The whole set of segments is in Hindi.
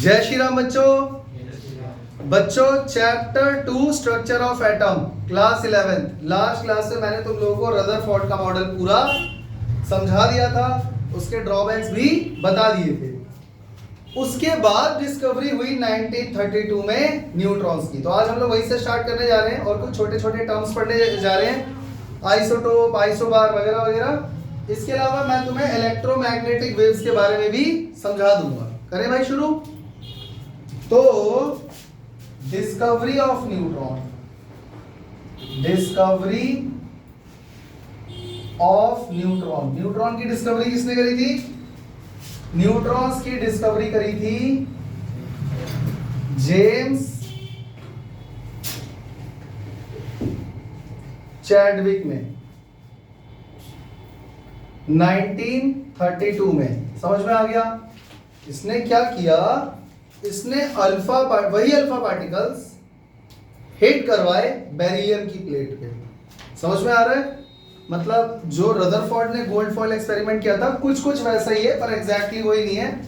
जय श्री राम बच्चों chapter 2 structure of atom class 11 last class में मैंने तुम लोगों को रदरफोर्ड का मॉडल पूरा समझा दिया था, उसके ड्रॉबैक्स भी बता दिए थे। उसके बाद डिस्कवरी हुई 1932 में न्यूट्रॉन्स की। तो आज हम लोग वहीं से स्टार्ट करने जा रहे हैं और कुछ छोटे छोटे टर्म्स पढ़ने जा रहे हैं, आइसोटोप, आइसोबार वगैरह वगैरह। इसके अलावा मैं तुम्हें इलेक्ट्रोमैग्नेटिक वेव्स के बारे में भी समझा दूंगा। करें भाई शुरू। तो discovery of neutron, discovery of neutron, neutron की डिस्कवरी किसने करी थी? न्यूट्रॉन्स की डिस्कवरी करी थी जेम्स चैडविक ने 1932 में। समझ में आ गया? इसने क्या किया, इसने वही अल्फा पार्टिकल्स हिट करवाए बेरिलियम की प्लेट पे। समझ में आ रहा है? मतलब जो रदरफोर्ड ने गोल्ड फॉइल एक्सपेरिमेंट किया था कुछ वैसा ही है, पर एग्जैक्टली वही नहीं है।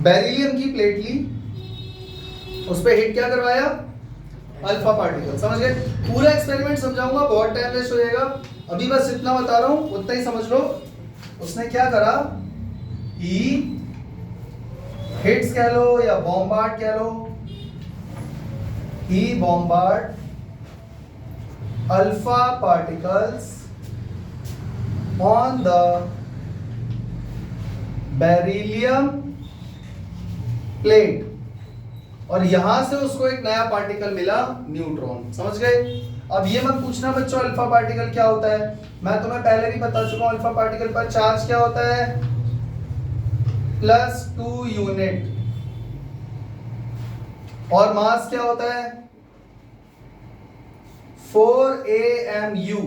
बेरिलियम की प्लेट ली, उस पे हिट क्या करवाया? Alpha particle. समझ गए? पूरा एक्सपेरिमेंट समझाऊंगा, बहुत टाइम वेस्ट हो जाएगा। अभी बस इतना बता रहा हूं, उतना ही समझ लो। उसने क्या करा, हिट्स कह लो या बॉम्बार्ड कह लो, ही bombard alpha particles on the beryllium plate, और यहां से उसको एक नया पार्टिकल मिला, न्यूट्रॉन। समझ गए? अब ये मत पूछना बच्चों अल्फा पार्टिकल क्या होता है, मैं तुम्हें पहले भी बता चुका हूं। अल्फा पार्टिकल पर चार्ज क्या होता है? +2 यूनिट। और मास क्या होता है? 4 AMU।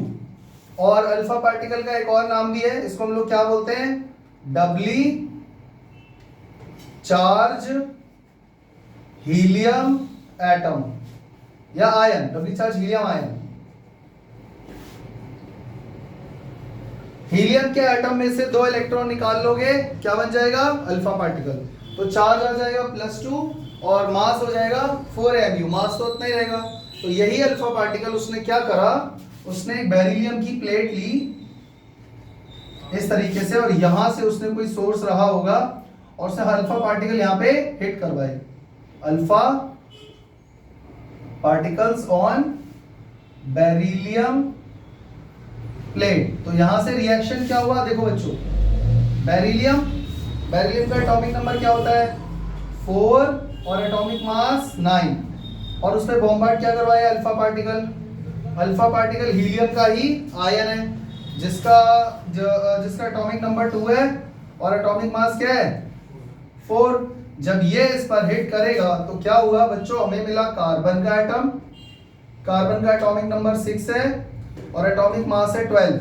और अल्फा पार्टिकल का एक और नाम भी है, इसको हम लोग क्या बोलते हैं? डबली चार्ज हीलियम एटम या ion, doubly charge helium ion. Helium के एटम में से 2 इलेक्ट्रॉन निकाल लोगे, क्या बन जाएगा? Alpha particle. तो चार्ज आ जाएगा +2 और मास हो जाएगा 4 AMU। मास तो उतना ही रहेगा। तो यही अल्फा पार्टिकल उसने क्या करा, उसने एक बेरिलियम की प्लेट ली इस तरीके से, और यहां से उसने कोई सोर्स रहा होगा और उसने अल्फा पार्टिकल यहां पे हिट करवाए। Alpha particles on beryllium plate. तो यहां से रिएक्शन क्या हुआ देखो बच्चों, बेरिलियम का एटॉमिक नंबर क्या होता है? 4 और एटॉमिक मास 9, और उस पर बॉम्बार्ड क्या करवाया? अल्फा पार्टिकल हीलियम का ही आयन है, जिसका एटॉमिक नंबर 2 है और एटॉमिक मास क्या है? 4। जब ये इस पर हिट करेगा तो क्या हुआ बच्चों? हमें मिला कार्बन का एटम, कार्बन का एटॉमिक नंबर 6 है और एटॉमिक मास है 12।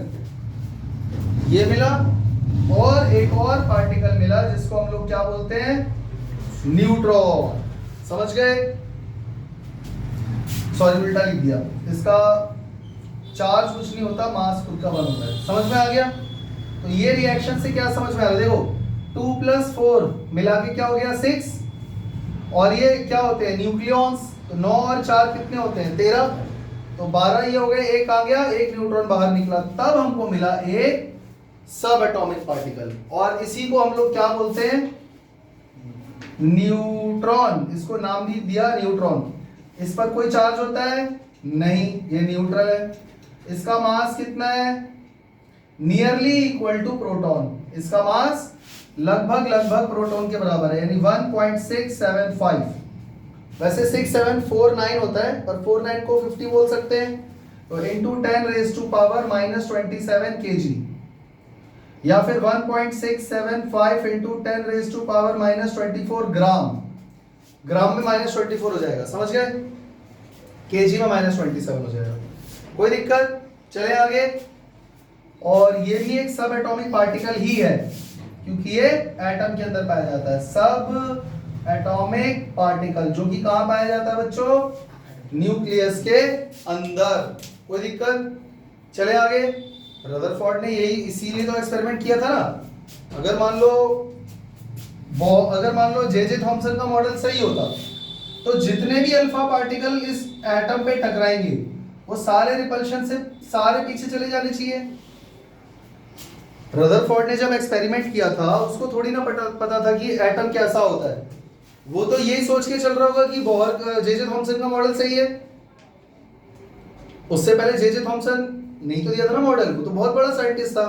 ये मिला, और एक और पार्टिकल मिला जिसको हम लोग क्या बोलते हैं? न्यूट्रॉन। समझ गए? सॉरी उल्टा लिख दिया, इसका चार्ज कुछ नहीं होता, मास खुद का 1 होता है। समझ में आ गया? तो ये रिएक्शन से क्या समझ में आ रहा है? देखो 2 + 4 मिला के क्या हो गया? 6। और ये क्या होते हैं? न्यूक्लियॉन्स। तो 9 और 4 कितने होते हैं? 13। तो 12 ये हो गए, एक आ गया, एक न्यूट्रॉन बाहर निकला, तब हमको मिला एक सब एटॉमिक पार्टिकल, और इसी को हम लोग क्या बोलते हैं? न्यूट्रॉन। इसको नाम भी दिया न्यूट्रॉन। इस पर कोई चार्ज होता है? नहीं, ये न्यूट्रल है। इसका मास कितना है? Nearly equal to proton. इसका मास लगभग प्रोटॉन के बराबर है, यानी 1.675। वैसे 6749 होता है, पर 49 को 50 बोल सकते हैं। तो into 10⁻⁻27 kg, या फिर 1.675 into 10⁻⁻24 ग्राम। ग्राम में -24 हो जाएगा, समझ गए? केजी में -27 हो जाएगा। कोई दिक्कत? चले आगे। और ये भी एक सब एटॉमिक पार्टिकल ही है, क्योंकि ये एटम के अंदर पाया जाता है। सब एटॉमिक पार्टिकल जो कि कहां पाया जाता है बच्चों? न्यूक्लियस के अंदर। कोई दिक्कत? चले आगे। रदरफोर्ड ने यही इसीलिए तो एक्सपेरिमेंट किया था ना। अगर मान लो अगर मान लो जे थॉमसन का मॉडल सही होता तो जितने भी अल्फा पार्टिकल इस एटम पे टकराएंगे वो सारे रिपल्शन से सारे पीछे चले जाने चाहिए। रदरफोर्ड ने जब एक्सपेरिमेंट किया था उसको थोड़ी ना पता था कि एटम कैसा होता है, वो तो यही सोच के चल रहा होगा कि बोहर जे थॉमसन का मॉडल सही है। उससे पहले जे थॉमसन नहीं तो दिया था ना मॉडल, वो तो बहुत बड़ा साइंटिस्ट था,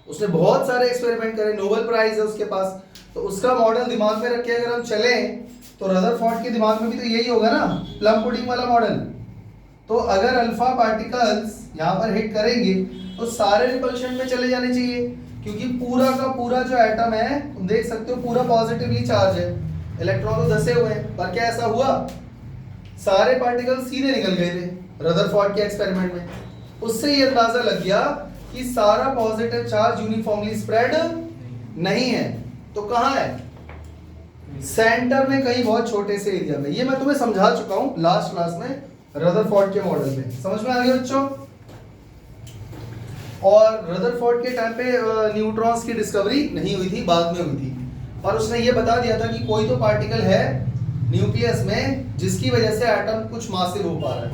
उसने बहुत सारे एक्सपेरिमेंट करे, नोबेल प्राइज है उसके पास, तो उसका मॉडल दिमाग में रख के अगर हम चले तो रदरफोर्ड के दिमाग में भी तो यही होगा ना, प्लम पुडिंग वाला मॉडल। तो अगर अल्फा पार्टिकल्स यहाँ पर हिट करेंगे तो सारे रिपल्शन में चले जाने चाहिए, क्योंकि पूरा का पूरा जो एटम है तुम देख सकते हो पूरा पॉजिटिवली चार्ज है, इलेक्ट्रॉन तो धसे हुए हैं, पर क्या ऐसा हुआ? सारे पार्टिकल सीधे निकल गए थे रदरफोर्ड के एक्सपेरिमेंट में। उससे ये अंदाजा लग गया कि सारा पॉजिटिव चार्ज यूनिफॉर्मली स्प्रेड नहीं है, तो कहाँ है? सेंटर में कहीं बहुत छोटे से एरिया में। ये मैं तुम्हें समझा चुका हूं लास्ट क्लास में रदरफोर्ड के मॉडल में, समझ में आ गया बच्चों? और रदरफोर्ड के टाइम पे न्यूट्रॉन्स की डिस्कवरी नहीं हुई थी, बाद में हुई थी, और उसने ये बता दिया था कि कोई तो पार्टिकल है न्यूक्लियस में जिसकी वजह से एटम कुछ मासिव हो पा रहा है।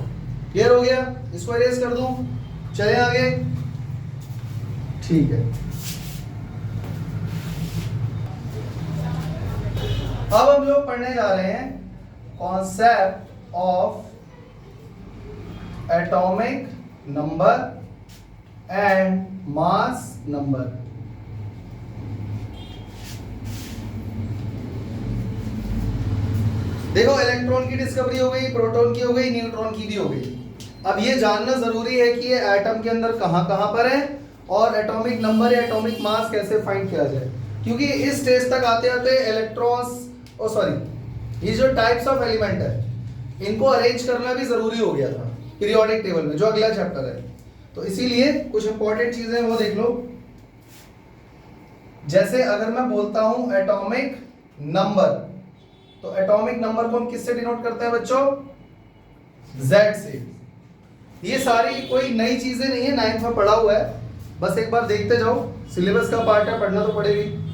क्लियर हो गया? इसको इरेज कर दूं, चले आगे। ठीक है, अब हम लोग पढ़ने जा रहे हैं concept of atomic number and mass number. देखो, इलेक्ट्रॉन की डिस्कवरी हो गई, प्रोटॉन की हो गई, न्यूट्रॉन की भी हो गई। अब ये जानना जरूरी है कि ये एटम के अंदर कहां कहां पर है और एटॉमिक नंबर या एटॉमिक मास कैसे फाइंड किया जाए, क्योंकि इस स्टेज तक आते आते इलेक्ट्रॉन्स ये जो टाइप्स ऑफ एलिमेंट है इनको अरेंज करना भी जरूरी हो गया था पीरियोडिक टेबल में, जो अगला चैप्टर है। तो इसीलिए कुछ इंपॉर्टेंट चीजें वो देख लो। जैसे अगर मैं बोलता हूं एटॉमिक नंबर, तो एटॉमिक नंबर को हम किससे डिनोट करते हैं बच्चों? Z से। ये सारी कोई नई चीजें नहीं है, 9th में पढ़ा हुआ है, बस एक बार देखते जाओ, सिलेबस का पार्ट है, पढ़ना तो पड़ेगी।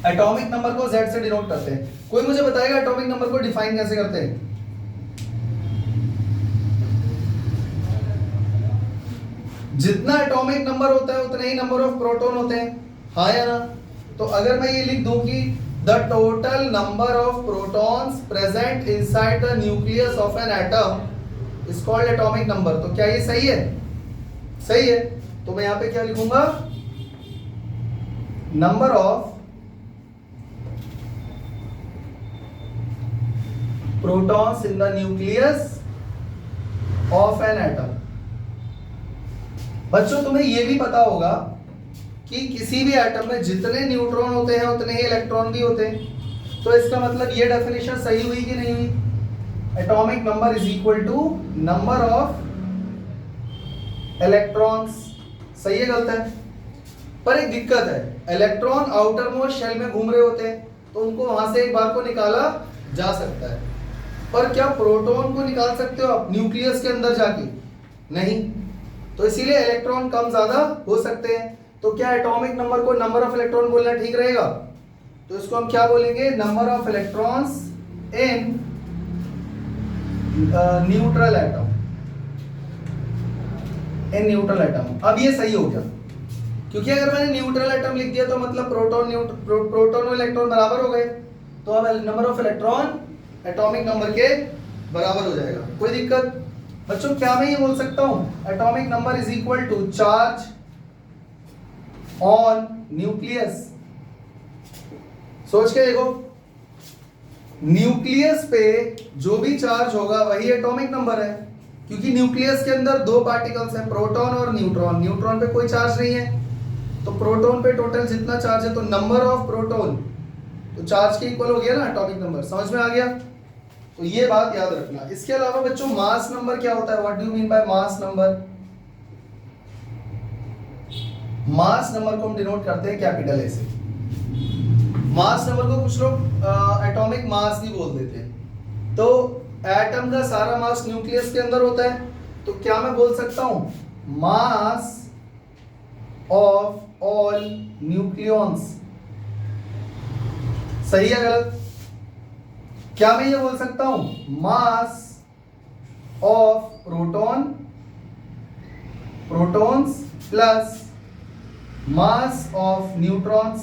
एटॉमिक नंबर को Z से डिनोट करते हैं। कोई मुझे बताएगा एटॉमिक नंबर को डिफाइन कैसे करते हैं? जितना एटॉमिक नंबर होता है उतने ही नंबर ऑफ प्रोटॉन होते हैं, हाँ या ना? तो अगर मैं ये लिख दूं कि the total number of protons present inside the nucleus of an atom is called atomic number, तो क्या ये सही है? सही है। तो मैं यहां पे क्या लिखूंगा? Number of protons in the nucleus of an atom. बच्चों, तुम्हें यह भी पता होगा कि किसी भी एटम में जितने न्यूट्रॉन होते हैं उतने ही इलेक्ट्रॉन भी होते हैं। तो इसका मतलब ये डेफिनेशन सही हुई कि नहीं हुई? Atomic number is equal to number of electrons. सही है, गलत है? पर एक दिक्कत है, इलेक्ट्रॉन आउटर मोस्ट शेल में घूम रहे होते हैं, तो उनको वहां से एक बार को निकाला जा सकता है, पर क्या प्रोटॉन को निकाल सकते हो आप न्यूक्लियस के अंदर जाके? नहीं। तो इसीलिए इलेक्ट्रॉन कम ज्यादा हो सकते हैं। तो क्या एटॉमिक नंबर को नंबर ऑफ इलेक्ट्रॉन बोलना ठीक रहेगा? तो इसको हम क्या बोलेंगे? Number of electrons in neutral atom, in neutral atom. अब ये सही हो गया, क्योंकि अगर मैंने न्यूट्रल एटम लिख दिया तो मतलब प्रोटॉन और इलेक्ट्रॉन बराबर हो गए, तो अब number of electron atomic number के बराबर हो जाएगा। कोई दिक्कत? बच्चों, क्या मैं ये बोल सकता हूं atomic number is equal to charge on nucleus? सोच के देखो, न्यूक्लियस पे जो भी चार्ज होगा वही एटॉमिक नंबर है, क्योंकि न्यूक्लियस के अंदर दो पार्टिकल्स हैं, प्रोटॉन और न्यूट्रॉन। न्यूट्रॉन पे कोई चार्ज नहीं है, तो प्रोटॉन पे टोटल जितना चार्ज है, तो नंबर ऑफ प्रोटॉन तो चार्ज के इक्वल हो गया ना एटॉमिक नंबर। समझ में आ गया? तो ये बात याद रखना। इसके अलावा बच्चों, मास नंबर क्या होता है? What do you mean by mass number? Mass number को हम डिनोट करते हैं कैपिटल ए से। मास नंबर को कुछ लोग एटॉमिक मास भी बोल देते हैं। तो एटम का सारा मास न्यूक्लियस के अंदर होता है, तो क्या मैं बोल सकता हूं मास ऑफ ऑल न्यूक्लियॉन्स? सही है गलत? क्या मैं ये बोल सकता हूं mass of protons plus mass of neutrons?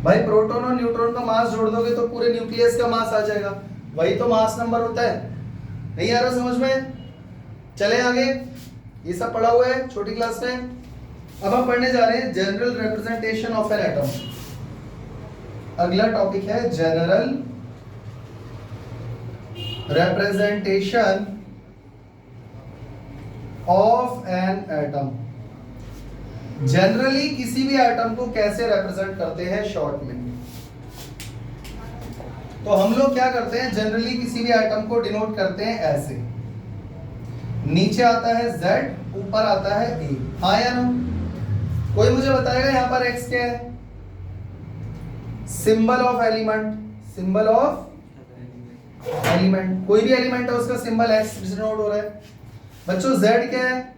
भाई प्रोटॉन और न्यूट्रॉन का मास जोड़ दोगे तो पूरे न्यूक्लियस का मास आ जाएगा, वही तो मास नंबर होता है। नहीं आ रहा समझ में? चले आगे, ये सब पढ़ा हुआ है छोटी क्लास में। अब हम पढ़ने जा रहे हैं general representation of an atom. अगला टॉपिक है general representation of an atom. Generally किसी भी एटम को कैसे रिप्रेजेंट करते हैं शॉर्ट में? तो हम लोग क्या करते हैं, जनरली किसी भी एटम को डिनोट करते हैं ऐसे, नीचे आता है Z, ऊपर आता है A। हाँ या नो? कोई मुझे बताएगा यहाँ पर X क्या है? Symbol of element, symbol of element, कोई भी एलिमेंट है उसका सिंबल X डिनोट हो रहा है। बच्चों Z क्या है?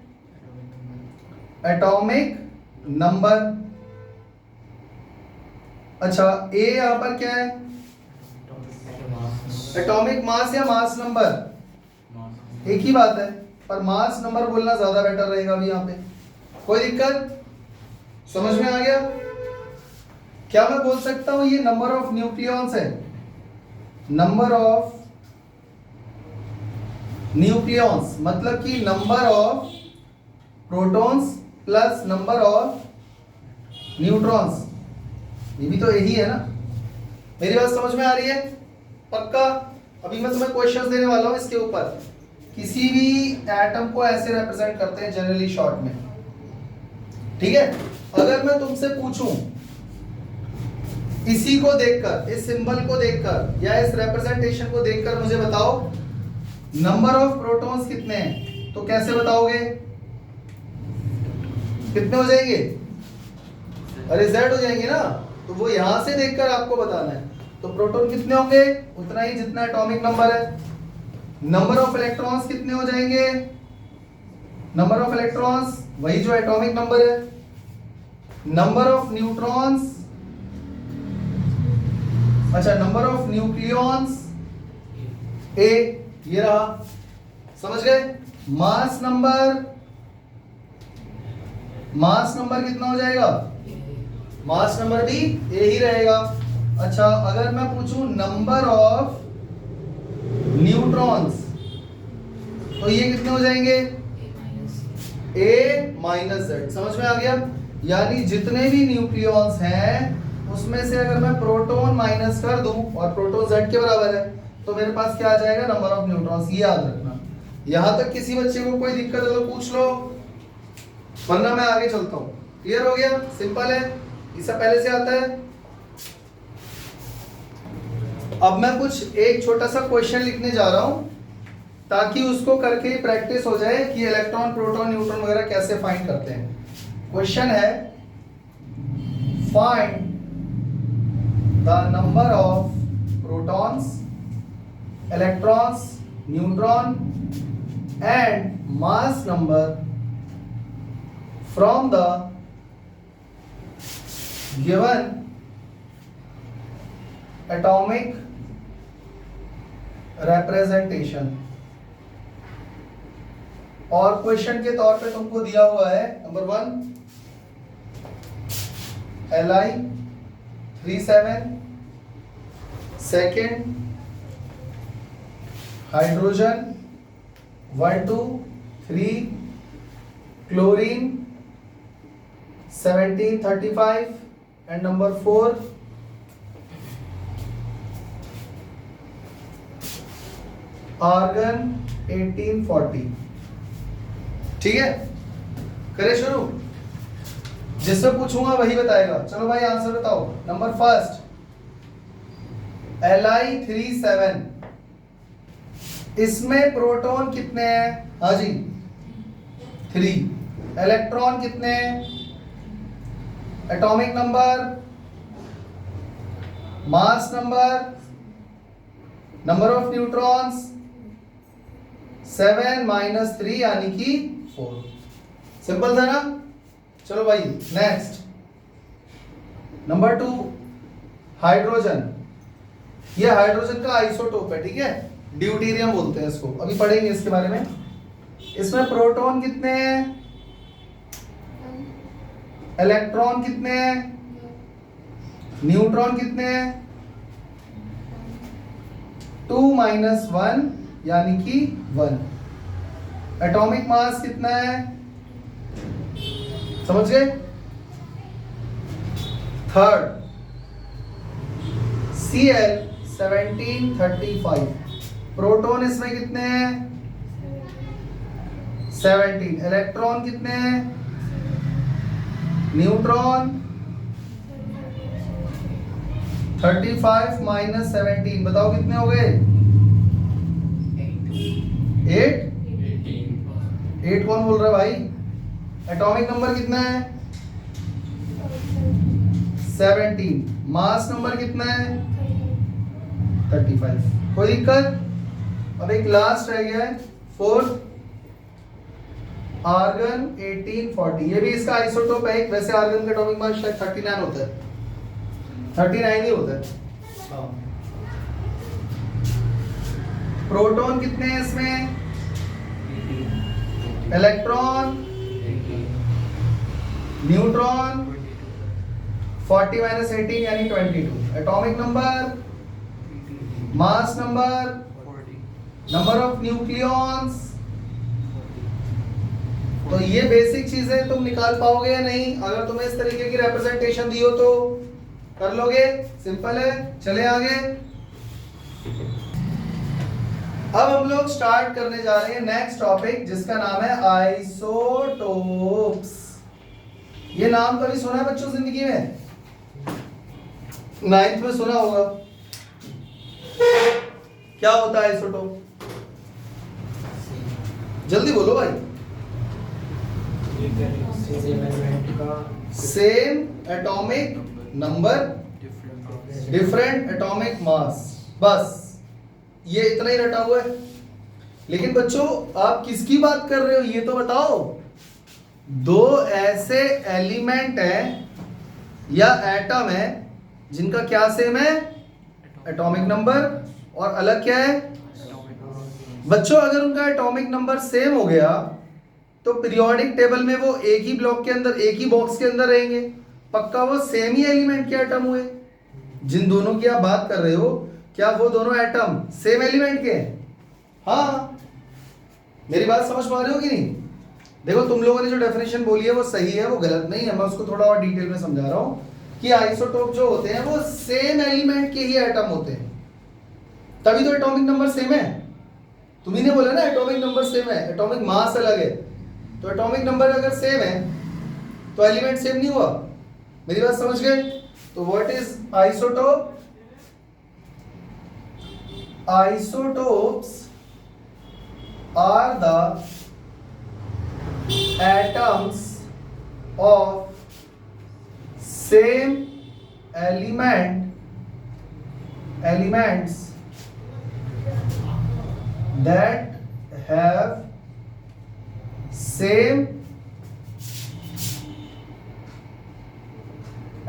Atomic number. अच्छा A यहां पर क्या है? एटॉमिक मास या मास नंबर? एक ही बात है, पर मास नंबर बोलना ज्यादा बेटर रहेगा अभी यहाँ पे। कोई दिक्कत? समझ में आ गया? क्या मैं बोल सकता हूं ये नंबर ऑफ न्यूक्लियॉन्स है? नंबर ऑफ न्यूक्लियॉन्स मतलब कि number of protons plus number of neutrons, ये भी तो यही है ना। मेरी बात समझ में आ रही है? पक्का? अभी मैं तुम्हें क्वेश्चंस देने वाला हूं इसके ऊपर। किसी भी एटम को ऐसे रिप्रेजेंट करते हैं जनरली शॉर्ट में, ठीक है? अगर मैं तुमसे पूछूं इसी को देखकर, इस सिंबल को देखकर या इस रिप्रेजेंटेशन को देखकर मुझे बताओ नंबर ऑफ प्रोटॉन्स कितने हैं, तो कैसे बताओगे? कितने हो जाएंगे? अरे Z हो जाएंगे ना, तो वो यहां से देखकर आपको बताना है। तो प्रोटॉन कितने होंगे? उतना ही जितना एटॉमिक नंबर है। नंबर ऑफ इलेक्ट्रॉन्स कितने हो जाएंगे? नंबर ऑफ इलेक्ट्रॉन्स वही जो एटॉमिक नंबर है। नंबर ऑफ न्यूट्रॉन्स, अच्छा नंबर ऑफ न्यूक्लियॉन्स A, ये रहा, समझ गए? मास नंबर, मास नंबर कितना हो जाएगा? मास नंबर भी A ही रहेगा। अच्छा अगर मैं पूछूं नंबर ऑफ न्यूट्रॉन्स, तो ये कितने हो जाएंगे? A minus Z। समझ में आ गया? यानी जितने भी न्यूक्लियॉन्स हैं उसमें से अगर मैं प्रोटॉन माइनस कर दूं और प्रोटॉन Z के बराबर है तो मेरे पास क्या आ जाएगा? Number of neutrons. ये याद रखना। यहां तक किसी बच्चे को कोई दिक्कत है तो पूछ लो, वरना मैं आगे चलता हूं। क्लियर हो गया? सिंपल है, इससे पहले से आता है। अब मैं कुछ एक छोटा सा क्वेश्चन लिखने जा रहा हूं ताकि उसको करके प्रैक्टिस हो जाए कि इलेक्ट्रॉन प्रोटॉन न्यूट्रॉन वगैरह कैसे फाइंड करते हैं। क्वेश्चन है find the number of protons, electrons, neutron and mass number from the given atomic representation। और क्वेश्चन के तौर पे तुमको दिया हुआ है number 1 Li37, second hydrogen 1 2 3, chlorine 1735 and number 4 argon 1840। ठीक है, करें शुरू? जिससे पूछूंगा वही बताएगा। चलो भाई आंसर बताओ। नंबर फर्स्ट Li37, इसमें प्रोटॉन कितने हैं? हाँ जी 3। इलेक्ट्रॉन कितने हैं? Atomic number, mass number, number of neutrons 7 minus 3 यानी कि 4। सिंपल था ना? चलो भाई नेक्स्ट नंबर 2 हाइड्रोजन, ये हाइड्रोजन का आइसोटोप है, ठीक है, ड्यूटेरियम बोलते हैं इसको, अभी पढ़ेंगे इसके बारे में। इसमें प्रोटॉन कितने हैं, इलेक्ट्रॉन कितने हैं, न्यूट्रॉन कितने हैं, 2 - 1 यानी कि 1। एटॉमिक मास कितना है, समझ गए? थर्ड Cl1735, प्रोटॉन इसमें कितने हैं, 17, इलेक्ट्रॉन कितने हैं, न्यूट्रॉन 35 - 17, बताओ कितने हो गए, 8। 8 कौन बोल रहा है भाई? एटॉमिक नंबर कितना है, 17, मास नंबर कितना है, 35। कोई दिक्कत? अब एक लास्ट रह गया है, फोर्थ, आर्गन 1840, ये भी इसका आइसोटोप है। वैसे आर्गन का एटॉमिक मास शायद 39 होता है, 39 ही होता है। प्रोटॉन कितने हैं इसमें, इलेक्ट्रॉन, न्यूट्रॉन 40 - 18 यानी 22। Atomic number, mass number, number of nucleons. तो ये बेसिक चीजें तुम निकाल पाओगे या नहीं? अगर तुम्हें इस तरीके की रिप्रेजेंटेशन दी हो तो कर लोगे, सिंपल है। चले आगे। अब हम लोग स्टार्ट करने जा रहे हैं नेक्स्ट टॉपिक, जिसका नाम है आइसोटोप्स। ये नाम कभी सुना है बच्चों जिंदगी में? 9th में सुना होगा। क्या होता है आइसोटोप? जल्दी बोलो भाई। Same atomic number, different atomic मास, बस ये इतना ही रटा हुआ है। लेकिन बच्चों आप किसकी बात कर रहे हो ये तो बताओ। दो ऐसे एलिमेंट हैं या एटम है जिनका क्या सेम है, एटॉमिक नंबर, और अलग क्या है बच्चों? अगर उनका एटॉमिक नंबर सेम हो गया तो पीरियोडिक टेबल में वो एक ही ब्लॉक के अंदर, एक ही बॉक्स के अंदर रहेंगे, पक्का वो सेम ही एलिमेंट के एटम हुए। जिन दोनों की आप बात कर रहे हो, क्या वो दोनों एटम सेम एलिमेंट के हैं? हाँ, मेरी बात समझ पा रहे हो कि नहीं? देखो तुम लोगों ने जो डेफिनेशन बोली है वो सही है, वो गलत नहीं है। मैं उसको थोड़ा और डिटेल में समझा रहा हूं कि आइसोटोप जो होते हैं वो सेम एलिमेंट के ही एटम होते हैं, तभी तो एटॉमिक नंबर सेम है। तुम्ही ने बोला ना एटॉमिक नंबर सेम है, एटॉमिक मास अलग है। तो एटॉमिक नंबर अगर सेम है तो एलिमेंट सेम नहीं हुआ। मेरी बात समझ गए? तो what is isotope? Isotopes are the atoms of same elements that have same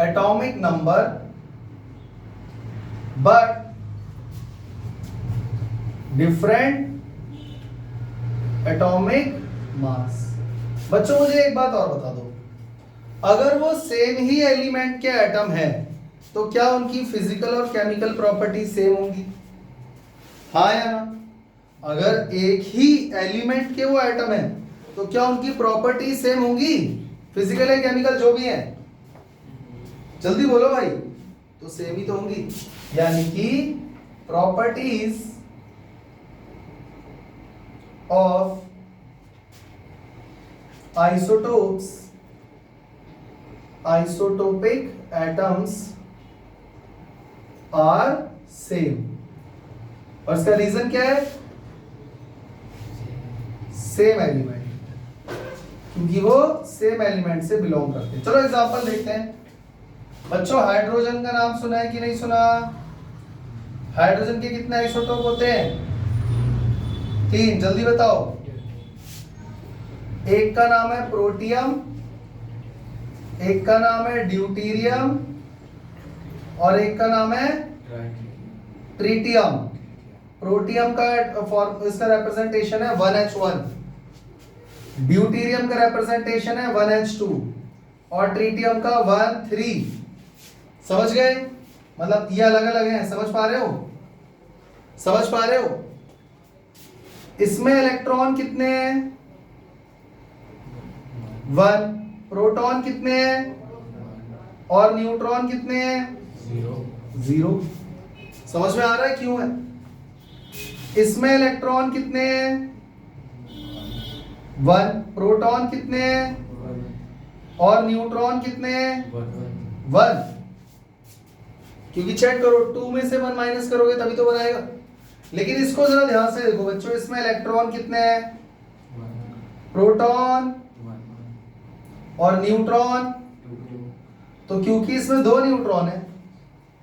atomic number but different atomic मास। बच्चों मुझे एक बात और बता दो, अगर वो सेम ही एलिमेंट के एटम है तो क्या उनकी फिजिकल और केमिकल प्रॉपर्टी सेम होंगी? हाँ या ना? अगर एक ही एलिमेंट के वो एटम है तो क्या उनकी प्रॉपर्टी सेम होंगी, फिजिकल या केमिकल जो भी है? जल्दी बोलो भाई। तो सेम ही तो होंगी, यानी कि properties of isotopes, isotopic atoms are same। और इसका रीजन क्या है? सेम एलिमेंट, क्योंकि वो सेम एलिमेंट से बिलोंग करते हैं। चलो एग्जांपल देखते हैं। बच्चों हाइड्रोजन का नाम सुना है कि नहीं सुना? हाइड्रोजन के कितने आइसोटोप होते हैं? 3, जल्दी बताओ। एक का नाम है प्रोटियम, एक का नाम है ड्यूटेरियम, और एक का नाम है ट्रीटियम। प्रोटियम का इसका रिप्रेजेंटेशन है 1H1, ड्यूटीरियम का रिप्रेजेंटेशन है 1H2 और ट्रीटियम का 1,3। समझ गए? मतलब ये अलग अलग हैं, समझ पा रहे हो? समझ पा रहे हो? इसमें इलेक्ट्रॉन कितने हैं? 1। प्रोटॉन कितने हैं और न्यूट्रॉन कितने हैं? 0। समझ में आ रहा है क्यों है? इसमें इलेक्ट्रॉन कितने हैं? 1। प्रोटॉन कितने हैं और न्यूट्रॉन कितने हैं? 1। क्योंकि चेक करो 2 में से 1 माइनस करोगे तभी तो बनाएगा। लेकिन इसको जरा ध्यान से देखो बच्चों, इसमें इलेक्ट्रॉन कितने हैं? प्रोटॉन और न्यूट्रॉन। तो क्योंकि इसमें 2 न्यूट्रॉन है,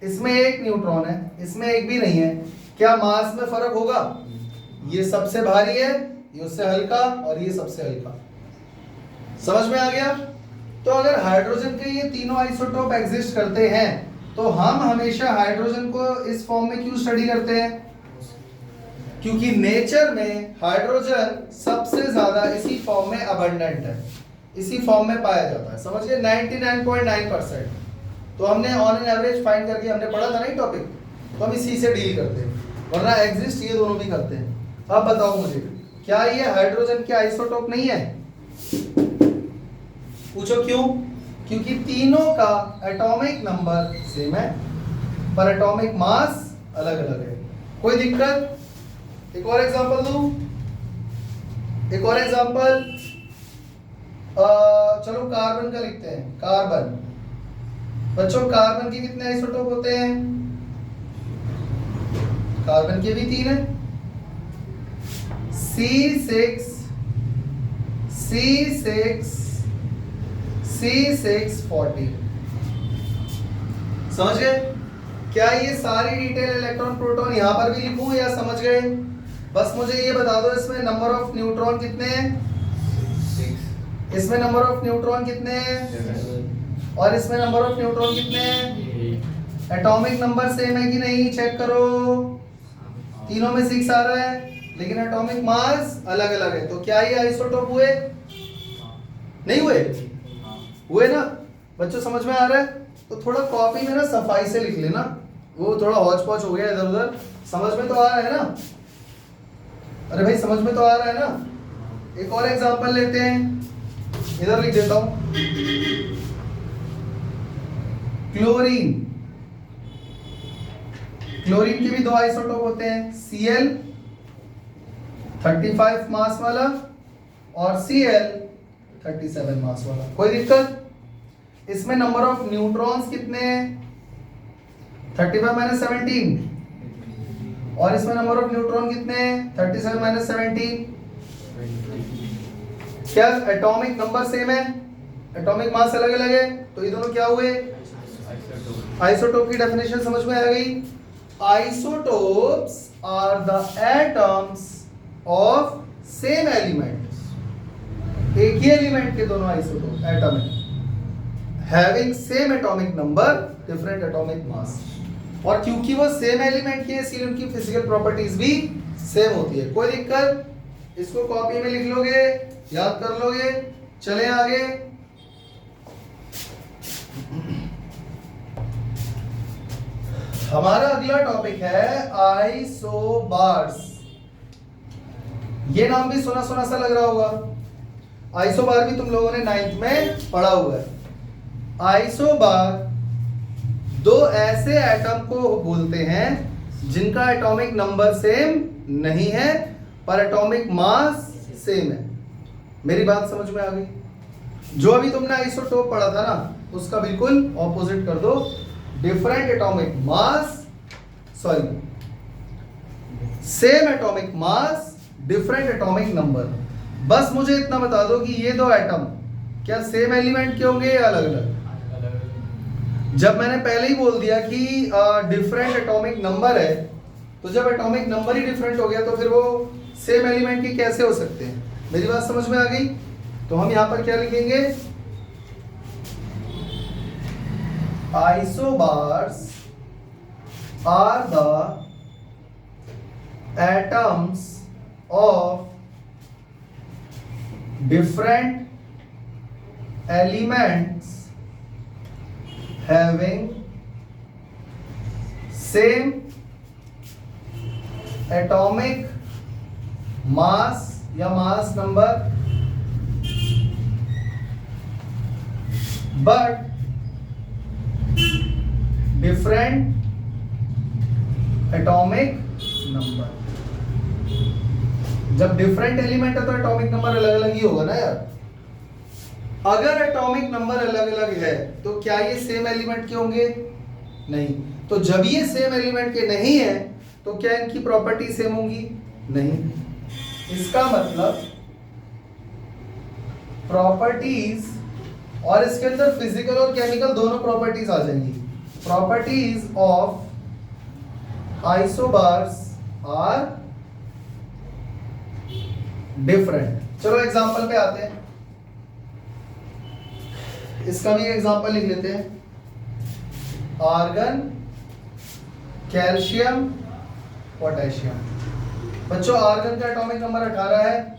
इसमें 1 न्यूट्रॉन है, इसमें 1 भी नहीं है, क्या मास में फर्क होगा? ये सबसे भारी है, ये उससे हल्का और ये सबसे हल्का। समझ में आ गया? तो अगर हाइड्रोजन के ये तीनों आइसोटोप एग्जिस्ट करते हैं तो हम हमेशा हाइड्रोजन को इस फॉर्म में क्यों स्टडी करते हैं? क्योंकि नेचर में हाइड्रोजन सबसे ज्यादा इसी फॉर्म में अबंडेंट है, इसी फॉर्म में पाया जाता है। समझ गए? 99.9%। तो हमने ऑन एन एवरेज फाइंड करके हमने पढ़ा था ना ये टॉपिक, तो हम इसी से डील करते हैं, वरना एग्जिस्ट ये दोनों भी करते हैं। अब बताओ मुझे, क्या ये हाइड्रोजन के आइसोटोप नहीं है? पूछो क्यों? क्योंकि तीनों का एटॉमिक नंबर सेम है पर एटॉमिक मास अलग अलग है। कोई दिक्कत? एक और एग्जांपल दूं? एक और एग्जांपल, चलो कार्बन का लिखते हैं। कार्बन, बच्चों कार्बन के कितने आइसोटोप होते हैं? कार्बन के भी 3 है, C6 C6 14। समझ गए? क्या ये सारी डिटेल इलेक्ट्रॉन प्रोटॉन यहां पर भी लिखूं या समझ गए? बस मुझे ये बता दो इसमें नंबर ऑफ न्यूट्रॉन कितने हैं? 6। इसमें नंबर ऑफ न्यूट्रॉन कितने हैं? 7। और इसमें नंबर ऑफ न्यूट्रॉन कितने हैं? एटॉमिक नंबर सेम है कि नहीं? चेक करो, तीनों में 6 आ रहा है लेकिन एटॉमिक मास अलग अलग है। तो क्या ये आइसोटोप हुए? नहीं हुए? हुए ना? बच्चों समझ में आ रहा है? तो थोड़ा कॉपी में ना सफाई से लिख लेना, वो थोड़ा हौच पौच हो गया इधर उधर। समझ में तो आ रहा है ना? अरे भाई समझ में तो आ रहा है ना? एक और एग्जांपल लेते हैं, इधर लिख देता हूं। क्लोरीन, क्लोरीन के भी 2 आइसोटोप होते हैं, Cl 35 मास वाला और Cl 37 मास वाला। कोई दिक्कत? इसमें नंबर ऑफ न्यूट्रॉन्स कितने हैं? 35 - 17। और इसमें नंबर ऑफ न्यूट्रॉन कितने हैं? 37 - 17। क्या एटॉमिक नंबर सेम है? एटॉमिक मास अलग अलग है, तो ये दोनों क्या हुए? आइसोटोप की डेफिनेशन समझ में आ गई? Isotopes are the atoms of same element. एक ही एलिमेंट के दोनों आइसोटोप एटम है, having same atomic number different atomic mass. और क्योंकि वो सेम एलिमेंट के इसलिए उनकी फिजिकल प्रॉपर्टीज भी सेम होती है। कोई दिक्कत? इसको कॉपी में लिख लोगे, याद कर लोगे। चले आगे। हमारा अगला टॉपिक है आइसोबार्स। ये नाम भी सुना सुना सा लग रहा होगा। आइसोबार भी तुम लोगों ने 9th में पढ़ा हुआ है। आइसोबार 2 ऐसे एटम को बोलते हैं जिनका एटॉमिक नंबर सेम नहीं है पर एटॉमिक मास सेम है। मेरी बात समझ में आ गई? जो अभी तुमने आइसोटोप पढ़ा था ना, उसका बिल्कुल ऑपोजिट कर दो। डिफरेंट एटॉमिक मास, sorry, same atomic mass, different atomic number. बस मुझे इतना बता दो कि ये 2 एटम क्या सेम एलिमेंट के होंगे या अलग अलग? जब मैंने पहले ही बोल दिया कि डिफरेंट एटॉमिक नंबर है, तो जब एटॉमिक नंबर ही डिफरेंट हो गया तो फिर वो सेम एलिमेंट के कैसे हो सकते हैं? मेरी बात समझ में आ गई? तो हम यहां पर क्या लिखेंगे? Isobars are the atoms of different elements having same atomic mass या mass number but different atomic number। जब डिफरेंट एलिमेंट है तो एटॉमिक नंबर अलग अलग ही होगा ना यार। अगर एटॉमिक नंबर अलग अलग है तो क्या ये सेम एलिमेंट के होंगे? नहीं। तो जब ये सेम एलिमेंट के नहीं है तो क्या इनकी प्रॉपर्टी सेम होंगी? नहीं। इसका मतलब प्रॉपर्टीज, और इसके अंदर फिजिकल और केमिकल दोनों प्रॉपर्टीज आ जाएंगी। Properties of isobars are different. चलो एग्जांपल पे आते हैं, इसका भी एग्जांपल लिख लेते हैं। Argon, calcium, potassium. बच्चों आर्गन का एटॉमिक नंबर 18 है,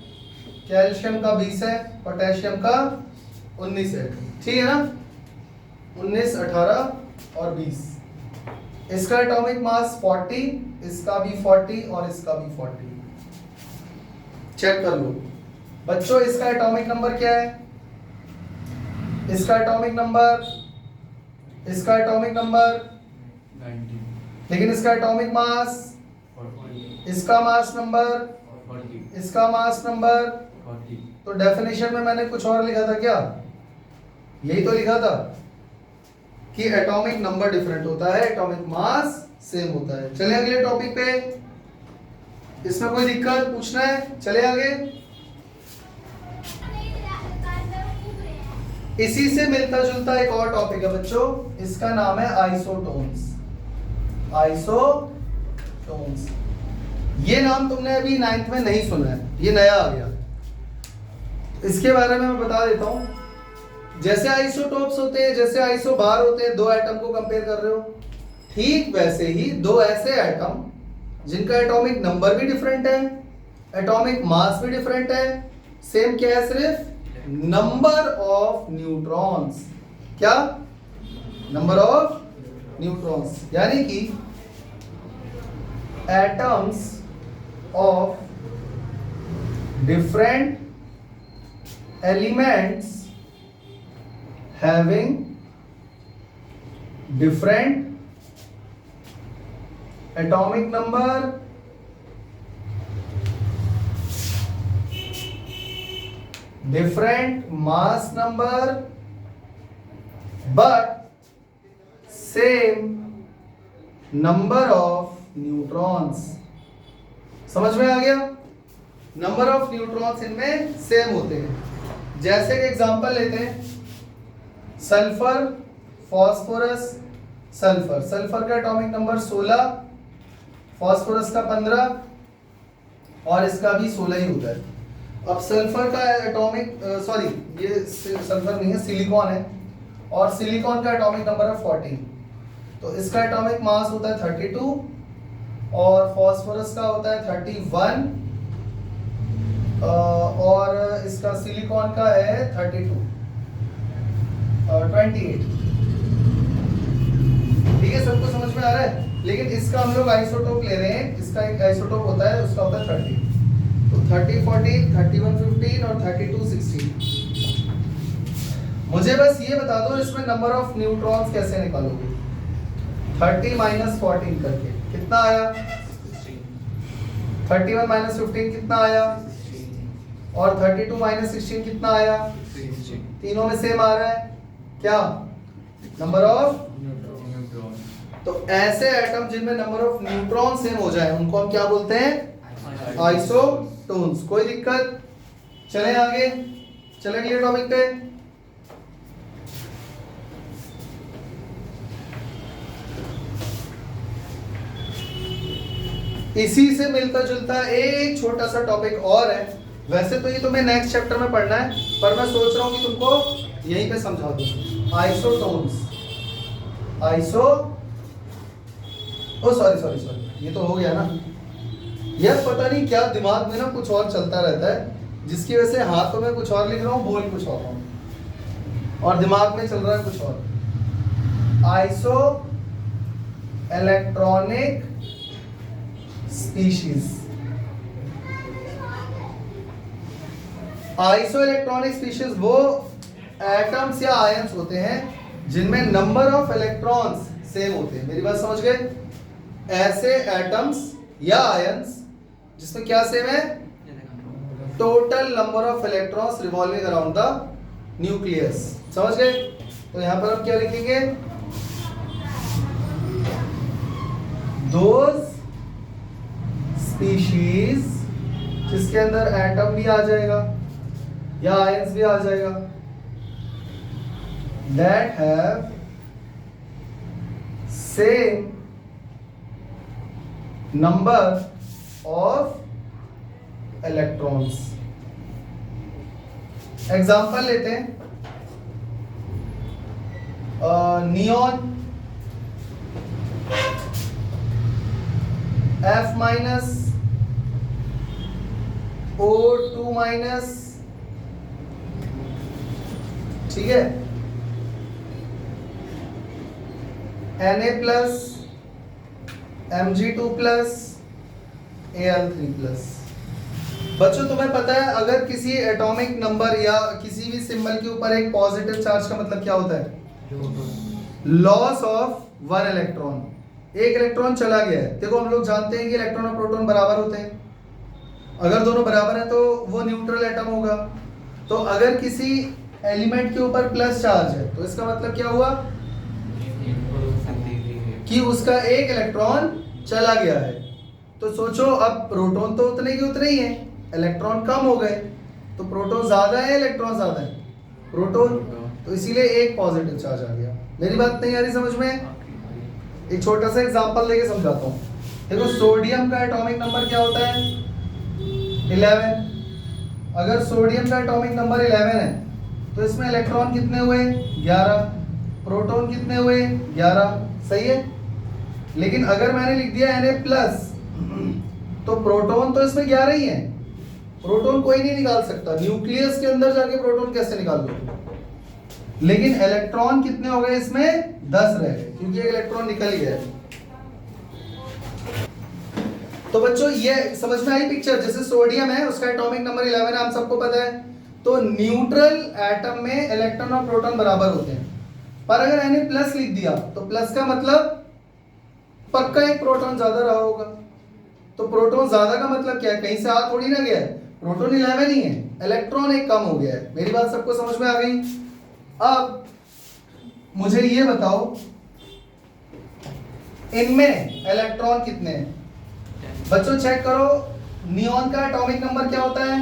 कैल्शियम का 20 है, पोटेशियम का 19 है। ठीक है ना? 19, 18 और 20। इसका एटॉमिक मास 40, इसका भी 40 और इसका भी 40। चेक कर लो बच्चों, इसका एटॉमिक नंबर क्या है? इसका एटॉमिक नंबर 90, लेकिन इसका एटॉमिक मास, इसका मास नंबर, इसका मास नंबर। तो डेफिनेशन में मैंने कुछ और लिखा था क्या? यही तो लिखा था कि एटॉमिक नंबर डिफरेंट होता है, एटॉमिक मास सेम होता है। चले अगले टॉपिक पे। इसमें कोई दिक्कत पूछना है? चले आगे। इसी से मिलता जुलता एक और टॉपिक है बच्चों, इसका नाम है आइसोटोन्स। आइसोटोन्स, ये नाम तुमने अभी 9th में नहीं सुना है, ये नया आ गया। इसके बारे में मैं बता देता हूं। जैसे आइसोटोप्स होते हैं, जैसे आइसोबार होते हैं, दो एटम को कंपेयर कर रहे हो, ठीक वैसे ही दो ऐसे एटम जिनका एटॉमिक नंबर भी डिफरेंट है, एटॉमिक मास भी डिफरेंट है, सेम क्या है? सिर्फ नंबर ऑफ न्यूट्रॉन्स। क्या? Number of neutrons. यानी कि atoms of different elements having different atomic number different mass number but same number of neutrons। समझ में आ गया? नंबर ऑफ न्यूट्रॉन्स इनमें सेम होते हैं। जैसे कि एग्जांपल लेते हैं, सल्फर, फास्फोरस, सल्फर। सल्फर का एटॉमिक नंबर 16, फास्फोरस का 15 और इसका भी 16 ही होता है। अब सल्फर का एटॉमिक ये सल्फर नहीं है, सिलिकॉन है, और सिलिकॉन का एटॉमिक नंबर है 14। तो इसका एटॉमिक मास होता है 32 और फास्फोरस का होता है 31 और इसका सिलिकॉन का है 28। ठीक है, सबको समझ में आ रहा है? लेकिन इसका हम लोग आइसोटोप ले रहे हैं, इसका एक आइसोटोप होता है, उसका होता है 30। तो 30 14, 31 15 और 32 16। मुझे बस ये बता दो इसमें नंबर ऑफ न्यूट्रॉन्स कैसे निकालोगे? 30 माइनस 14 करके कितना आया? 31 माइनस 15 कितना आया? और 32 माइनस 16 कितना आया? तीनों में सेम आ रहा है क्या? Number of neutron. तो ऐसे एटम जिनमें नंबर ऑफ न्यूट्रॉन सेम हो जाए उनको हम क्या बोलते हैं? आइसोटोन्स। कोई दिक्कत? चले आगे, चले अगले टॉपिक पे। इसी से मिलता जुलता एक छोटा सा टॉपिक और है। वैसे तो ये तुम्हें नेक्स्ट चैप्टर में पढ़ना है, पर मैं सोच रहा हूं कि तुमको यहीं पे समझा दूं। Isotones, isotones. Oh sorry sorry sorry, ये तो हो गया ना यार। पता नहीं क्या दिमाग में ना कुछ और चलता रहता है, जिसकी वजह से हाथों में कुछ और लिख रहा हूँ, बोल कुछ और रहा हूँ, और दिमाग में चल रहा है कुछ और। Iso electronic species. Iso electronic species वो एटम्स या आयंस होते हैं जिनमें नंबर ऑफ इलेक्ट्रॉन्स सेम होते हैं। मेरी बात समझ गए? ऐसे एटम्स या आयंस जिसमें क्या सेम है? Total number of electrons revolving around the nucleus. समझ गए? तो यहां पर हम क्या लिखेंगे? दोज स्पीशीज जिसके अंदर एटम भी आ जाएगा या आयंस भी आ जाएगा, that have same number of electrons। Example लेते हैं, neon F minus O2 minus, ठीक है, Na plus Mg2 plus Al3 plus. बच्चों तुम्हें पता है अगर किसी एटॉमिक नंबर या किसी भी सिंबल के ऊपर एक पॉजिटिव चार्ज का मतलब क्या होता है? Loss of one electron. एक इलेक्ट्रॉन चला गया है। देखो हम लोग जानते हैं कि इलेक्ट्रॉन और प्रोटॉन बराबर होते हैं। अगर दोनों बराबर है तो वो न्यूट्रल एटम होगा। तो अगर किसी एलिमेंट के ऊपर प्लस चार्ज है तो इसका मतलब क्या हुआ कि उसका एक इलेक्ट्रॉन चला गया है। तो सोचो अब प्रोटॉन तो उतने के उतने ही हैं, इलेक्ट्रॉन कम हो गए, तो प्रोटॉन ज्यादा है इलेक्ट्रॉन ज्यादा है? प्रोटॉन। तो इसीलिए एक पॉजिटिव चार्ज आ गया। मेरी बात नहीं आ रही समझ में? एक छोटा सा एग्जांपल लेके समझाता हूँ। देखो सोडियम का एटॉमिक नंबर क्या होता है? 11। अगर सोडियम का एटॉमिक नंबर 11 है तो इसमें इलेक्ट्रॉन कितने हुए? 11। प्रोटॉन कितने हुए? 11। सही है। लेकिन अगर मैंने लिख दिया Na प्लस तो प्रोटॉन तो इसमें 11 ही है, प्रोटॉन कोई नहीं निकाल सकता। न्यूक्लियस के अंदर जाके प्रोटॉन कैसे निकाल लो? लेकिन इलेक्ट्रॉन कितने हो गए इसमें? 10 रह गए क्योंकि एक इलेक्ट्रॉन निकल गया। तो बच्चों ये समझ में आई पिक्चर? जैसे सोडियम है उसका एटॉमिक नंबर 11 है, आप सबको पता है। तो न्यूट्रल एटम में इलेक्ट्रॉन और प्रोटॉन बराबर होते हैं। पर अगर Na प्लस लिख दिया तो प्लस का मतलब पक्का एक प्रोटॉन ज्यादा रहा होगा। तो प्रोटॉन ज्यादा का मतलब क्या है? कहीं से आ थोड़ी ना गया है, प्रोटॉन 11 ही है, इलेक्ट्रॉन एक कम हो गया है। मेरी बात सबको समझ में आ गई? अब मुझे ये बताओ इनमें इलेक्ट्रॉन कितने हैं? बच्चों चेक करो, नियॉन का एटॉमिक नंबर क्या होता है?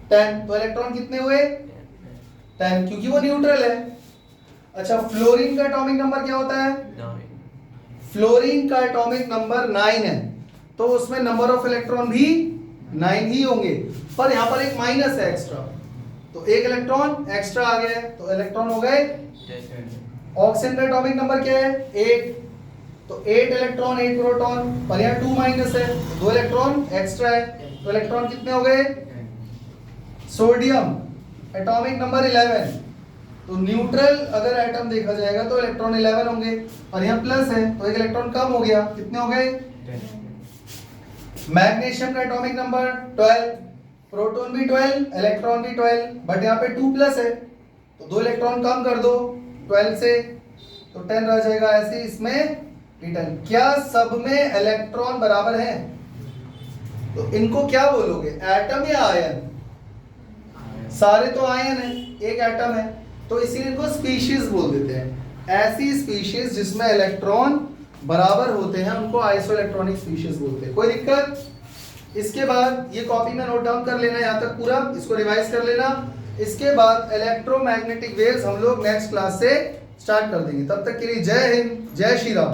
10। तो इलेक्ट्रॉन कितने हुए? 10 क्योंकि वो न्यूट्रल है। अच्छा फ्लोरीन का एटॉमिक नंबर क्या होता है? 9। फ्लोरीन का एटॉमिक नंबर 9 है तो उसमें नंबर ऑफ इलेक्ट्रॉन भी 9 ही होंगे, पर यहां पर एक माइनस है एक्स्ट्रा, तो एक इलेक्ट्रॉन एक्स्ट्रा आ गया है तो इलेक्ट्रॉन हो गए। ऑक्सीजन का एटॉमिक नंबर क्या है? 8। तो 8 इलेक्ट्रॉन 8 प्रोटॉन, पर यहाँ 2 माइनस है तो 2 इलेक्ट्रॉन एक्स्ट्रा है तो इलेक्ट्रॉन कितने हो गए? सोडियम एटॉमिक नंबर 11, तो न्यूट्रल अगर एटम देखा जाएगा तो इलेक्ट्रॉन 11 होंगे, और यहाँ प्लस है तो एक इलेक्ट्रॉन कम हो गया, कितने हो गए? मैग्नीशियम का एटॉमिक नंबर 12, प्रोटॉन भी 12 इलेक्ट्रॉन भी 12, बट यहाँ पे 2 प्लस है तो 2 इलेक्ट्रॉन कम कर दो 12 से तो 10 रह जाएगा। ऐसे इसमें 10। क्या सब में इलेक्ट्रॉन बराबर हैं? तो इनको क्या बोलोगे, एटम या आयन? सारे तो आयन है, एक एटम है, तो इसीलिए इनको स्पीशीज बोल देते हैं। ऐसी स्पीशीज जिसमें इलेक्ट्रॉन बराबर होते हैं उनको आइसो इलेक्ट्रॉनिक स्पीशीज बोलते हैं। कोई दिक्कत? इसके बाद ये कॉपी में नोट डाउन कर लेना यहाँ तक पूरा, इसको रिवाइज कर लेना। इसके बाद इलेक्ट्रोमैग्नेटिक वेव्स हम लोग नेक्स्ट क्लास से स्टार्ट कर देंगे। तब तक के लिए जय हिंद, जय श्री राम।